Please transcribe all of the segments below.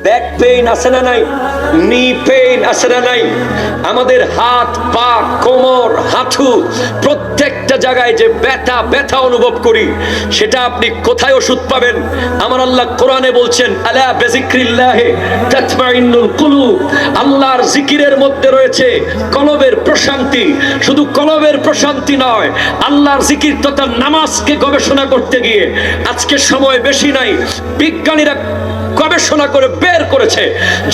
Back pain আছে না নাই, নি পেইন আছে না নাই, আমাদের হাত পা কোমর হাঁটু প্রত্যেকটা জায়গায় যে ব্যথা ব্যথা অনুভব করি, সেটা আপনি কোথায় ওষুধ পাবেন? আমার আল্লাহ কোরআনে বলছেন, আলা বিযিকরিল্লাহি তাতমাইন্নুল কুলুব, আল্লাহর জিকিরের মধ্যে রয়েছে কলবের প্রশান্তি। শুধু কলবের প্রশান্তি নয়, আল্লাহর জিকির তথা নামাজকে গবেষণা করতে গিয়ে আজকে সময় বেশি নাই, বিজ্ঞানীরা গবেষণা করে বের করেছে,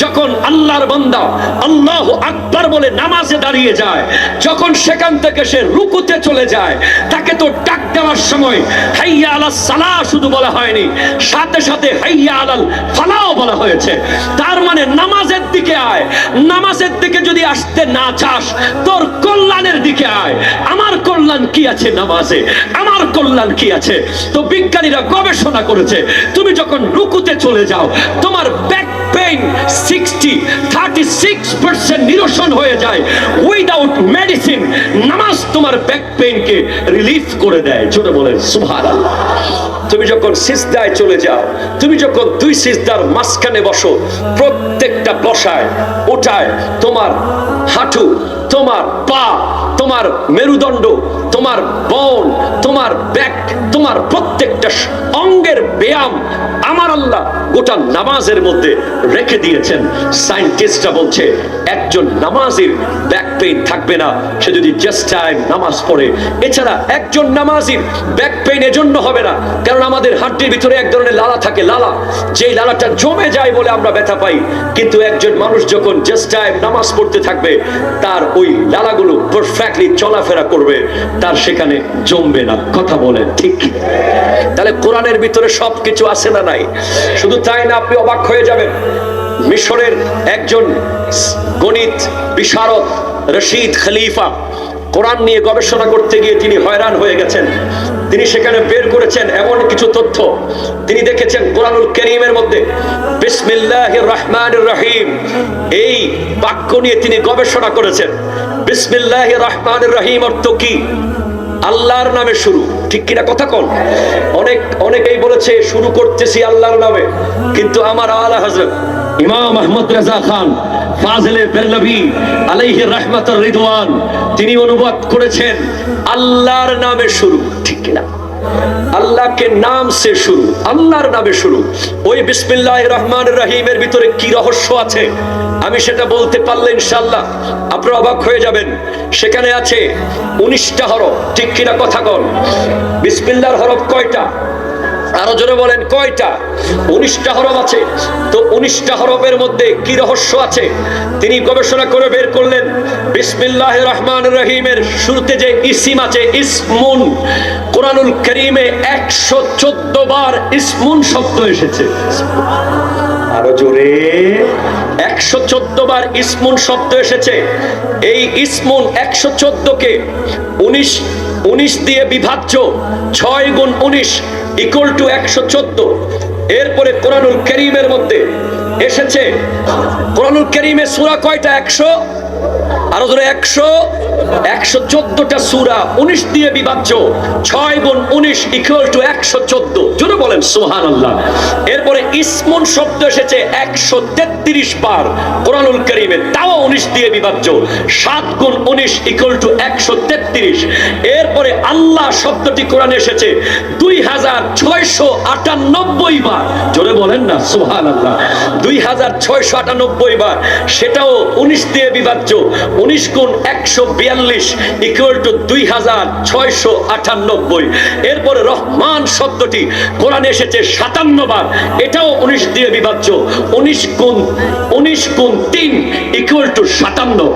যখন আল্লাহর বান্দা আল্লাহু আকবার বলে নামাজে দাঁড়িয়ে যায়, যখন সেখান থেকে সে রুকুতে চলে যায়, তাকে তো ডাক দেওয়ার সময় হাইয়া আলাস সালাহ শুধু বলা হয়নি, সাথে সাথে হাইয়া আলাল ফালাহ বলা হয়েছে। তার মানে নামাজের দিকে আয়। নামাজের দিকে যদি আসতে না চাস, তোর কল্যাণের দিকে আয়। আমার কল্যাণ কি আছে নামাজে? আমার কল্যাণ কি আছে? তো বিজ্ঞানীরা গবেষণা করেছে, তুমি যখন রুকুতে চলে যাও, তোমার ব্যাক পেইন 36% নিরসন হয়ে যায় উইদাউট মেডিসিন। নামাজ তোমার ব্যাক পেইনকে রিলিফ করে দেয়। জোরে বলেন সুবহানাল্লাহ। তুমি যখন সিজদায় চলে যাও, তুমি যখন দুই সিজদার মাঝখানে বসো, প্রত্যেকটা বসায় ওঠায় তোমার হাঁটু, তোমার পা, তোমার মেরুদণ্ড, তোমার বন, তোমার ব্যাক, তোমার প্রত্যেকটা অঙ্গের ব্যায়াম আমার আল্লাহ গোটা নামাজের মধ্যে রেখে দিয়েছেন। সায়েন্টিস্টরা বলছে, একজন নামাজির ব্যাক পেইন থাকবে না সে যদি জাস্ট টাইম নামাজ পড়ে। এছাড়া একজন নামাজির ব্যাক পেইন এজন্য হবে না কারণ আমাদের হাড্ডির ভিতরে এক ধরনের লালা থাকে, লালা, যেই লালাটা জমে যায় বলে আমরা ব্যথা পাই। কিন্তু একজন মানুষ যখন জাস্ট টাইম নামাজ পড়তে থাকবে, তার ওই লালাগুলো পারফেক্টলি চলাফেরা করবে, তার সেখানে জমবে না। কথা বলেন ঠিক? তাহলে কোরআনের ভিতরে সবকিছু আছে না নাই? শুধু তাই না, আপনি অবাক হয়ে যাবেন। মিশরের একজন গণিত বিশারদ রশিদ খলিফা কোরআন নিয়ে গবেষণা করতে গিয়ে তিনি হয়রান হয়ে গেছেন। তিনি সেখানে বের করেছেন এমন কিছু তথ্য। তিনি দেখেছেন কোরআনুল কারীমের মধ্যে বিসমিল্লাহির রহমানির রহিম এই বাক্য নিয়ে তিনি গবেষণা করেছেন। বিসমিল্লাহির রহমানির রহিম অর্থ কি? আল্লাহর নামে শুরু। ঠিক কিনা কথা কোন? অনেকেই বলেছে শুরু করতেছি আল্লাহর নামে, কিন্তু আমার আলা হযরত ইমাম আহমদ রাজা খান ফাজিলে বেরলভী আলাইহি রাহমাতুর রিদওয়ান তিনি অনুবাদ করেছেন আল্লাহর নামে শুরু। ঠিক কিনা? আল্লাহকে নাম সে শুরু, আল্লাহর নামে শুরু। ওই বিসমিল্লাহির রহমানির রহিমের ভিতরে কি রহস্য আছে আমি সেটা বলতে পারলে ইনশাআল্লাহ আপনারা অবাক হয়ে যাবেন। সেখানে আছে 19টা হরফ। ঠিক কিনা কথা বল? বিসমিল্লাহর হরফ কয়টা? আরো জোরে বলেন কয়টা? 19টা হরফ আছে। তো 19টা হরফের মধ্যে কি রহস্য আছে তিনি গবেষণা করে বের করলেন। বিসমিল্লাহির রহমানির রহিমের শুরুতে যে ইসিম আছে, ইসমুন, কোরআনুল কারীমে 114 বার ইসমুন শব্দ এসেছে। আরো জোরে, 114 বার ইসমুন শব্দ এসেছে। এই ইসমুন 114 কে 19 দিয়ে বিভাজ্য, 6 গুণ 19 ইকুয়াল টু 114। এরপরে কোরআনুল কারীমের মধ্যে এসেছে, কোরআনুল কারীমে সূরা কয়টা? 100, আরো ধরে 114টা সূরা 19 দিয়ে বিভাজ্য, 6 গুণ 19 ইকুয়াল টু 114। জোরে বলেন সুবহানাল্লাহ। এরপরে ইসমুন শব্দ এসেছে 133 বার কোরআনুল কারীমে, তাও 19 দিয়ে বিভাজ্য, 7 গুণ 19 ইকুয়াল টু 133। এরপরে আল্লাহ শব্দটি কোরআনে এসেছে 2698 বার। জোরে বলেন না সুবহানাল্লাহ। 2698 বার, সেটাও 19 দিয়ে বিভাজ্য, 19 গুণ 142 ইকুয়াল টু 2698। এরপরে রহমান শব্দটি কোরআনে এসেছে 57 বার, এটাও 19 দিয়ে বিভাজ্য, 19 গুণ 3 ইকুয়াল টু 57।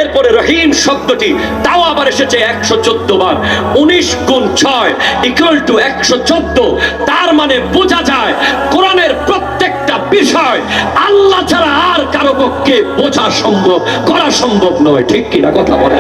এরপরে রহিম শব্দটি তাও আবার এসেছে 114 বার, 19 গুণ 6 ইকুয়াল টু 114। তার মানে বোঝা যায় কোরআনের প্রত্যেকটা বিষয় আল্লাহ ছাড়া আর কারো পক্ষে বোঝা সম্ভব, করা সম্ভব নয়, ঠিক কিনা কথা বলে?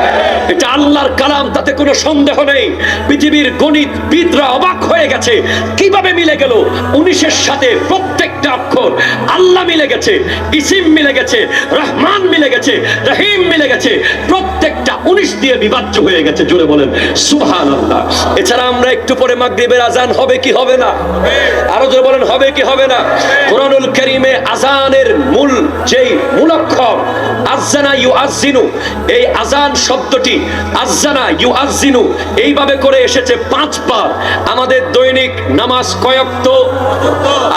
এটা আল্লাহর কালাম, তাতে কোনো সন্দেহ নেই। পৃথিবীর গণিতবিদরা অবাক হয়ে গেছে, কিভাবে মিলে গেল 19-এর সাথে প্রত্যেকটা অক্ষর। আল্লাহ মিলে গেছে, ইসিম মিলে গেছে, রহমান মিলে গেছে, রহিম মিলে গেছে, প্রত্যেকটা 19 দিয়ে বিভাজ্য হয়ে গেছে। জোরে বলেন সুবহানাল্লাহ। এছাড়া আমরা একটু পরে মাগরিবের আজান হবে কি হবে না? আরো জোরে বলেন হবে কি হবে না? কোরআনুল কারীমে আজানের মূল অক্ষর আযানা ইউআযিনু, এই আজান শব্দটি আযানা ইউআযিনু এইভাবে করে এসেছে 5 বার। আমাদের দৈনিক নামাজ কয় ওয়াক্ত?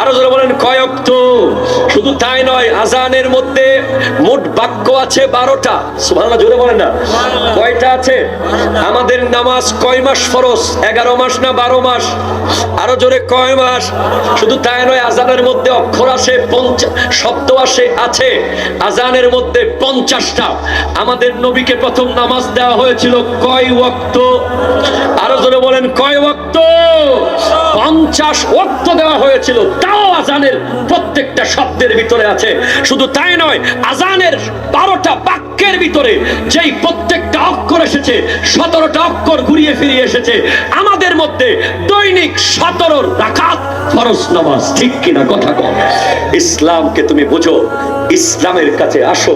আরো জোরে বলেন কয় ওয়াক্ত? শুধু তাই নয়, আজানের মধ্যে মোট বাক্য আছে 12টা। সুবহানাল্লাহ, জোরে বলেন না। কয়টা আছে? আমাদের নামাজ কয় মাস ফরজ? 11 মাস না 12 মাস? আরো জোরে কয় মাস? শুধু তাই নয়, আজানের মধ্যে অক্ষর আসে, শব্দ আছে আজানের মধ্যে 50টা। আমাদের নবীকে প্রথম নামাজ দেওয়া হয়েছিল কয় ওয়াক্ত? আরো জোরে বলেন কয় ওয়াক্ত? 50 ওয়াক্ত দেওয়া হয়েছিল। তাও আজানের প্রত্যেকটা শব্দের ভিতরে আছে। শুধু তাই নয়, আজানের 12টা বাক্যের ভিতরে যেই প্রত্যেকটা অক্ষর এসেছে, 17টা অক্ষর ঘুরিয়ে ফিরিয়ে এসেছে। আমাদের মধ্যে দৈনিক 17 রাকাত ফরজ নামাজ, ঠিক কিনা কথা কও? ইসলামকে তুমি বুঝো, ইসলামের কাছে আসো,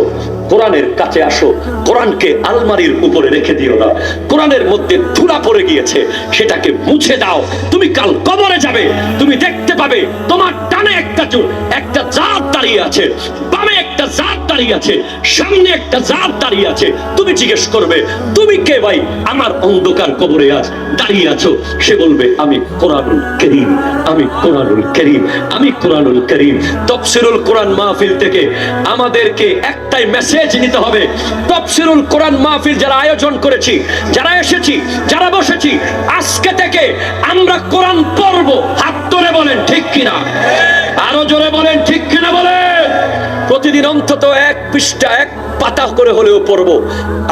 কোরআনের কাছে আসো। কোরআনকে আলমারির উপরে রেখে দিও না। কোরআনের মধ্যে ধুলা পড়ে গিয়েছে, সেটাকে মুছে দাও। তুমি কাল কবরে যাবে, তুমি দেখতে পাবে তোমার ডানে একটা জাত দাঁড়িয়ে আছে, বামে একটা জাত দাঁড়িয়ে আছে, সামনে একটা জাত দাঁড়িয়ে আছে। তুমি জিজ্ঞেস করবে তুমি কে ভাই, আমার অন্ধকার কবরে আজ দাঁড়িয়ে আছো। সে বলবে আমি কোরআনুল কারীম, আমি কোরআনুল কারীম, আমি কোরআনুল কারীম। তাফসীরুল কোরআন মাহফিল থেকে আমাদেরকে একটাই মেসেজ নিতে হবে। তাফসীরুল কোরআন মাহফিল যারা আয়োজন করেছি, যারা এসেছি, যারা বসেছি, আজকে থেকে আমরা কোরআন পড়ব। হাত তুলে বলেন ঠিক কিনা? আরো জোরে বলেন ঠিক কিনা বলেন। প্রতিদিন অন্তত 1 পৃষ্ঠা 1 পাতা করে হলেও পড়ব,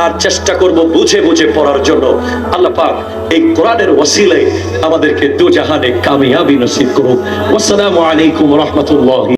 আর চেষ্টা করব বুঝে বুঝে পড়ার জন্য। আল্লাহ পাক এই কোরআনের ওসিলায় আমাদেরকে দুজাহানে কামিয়াবি নসিব করুন। আসসালামু আলাইকুম ওয়া রাহমাতুল্লাহি।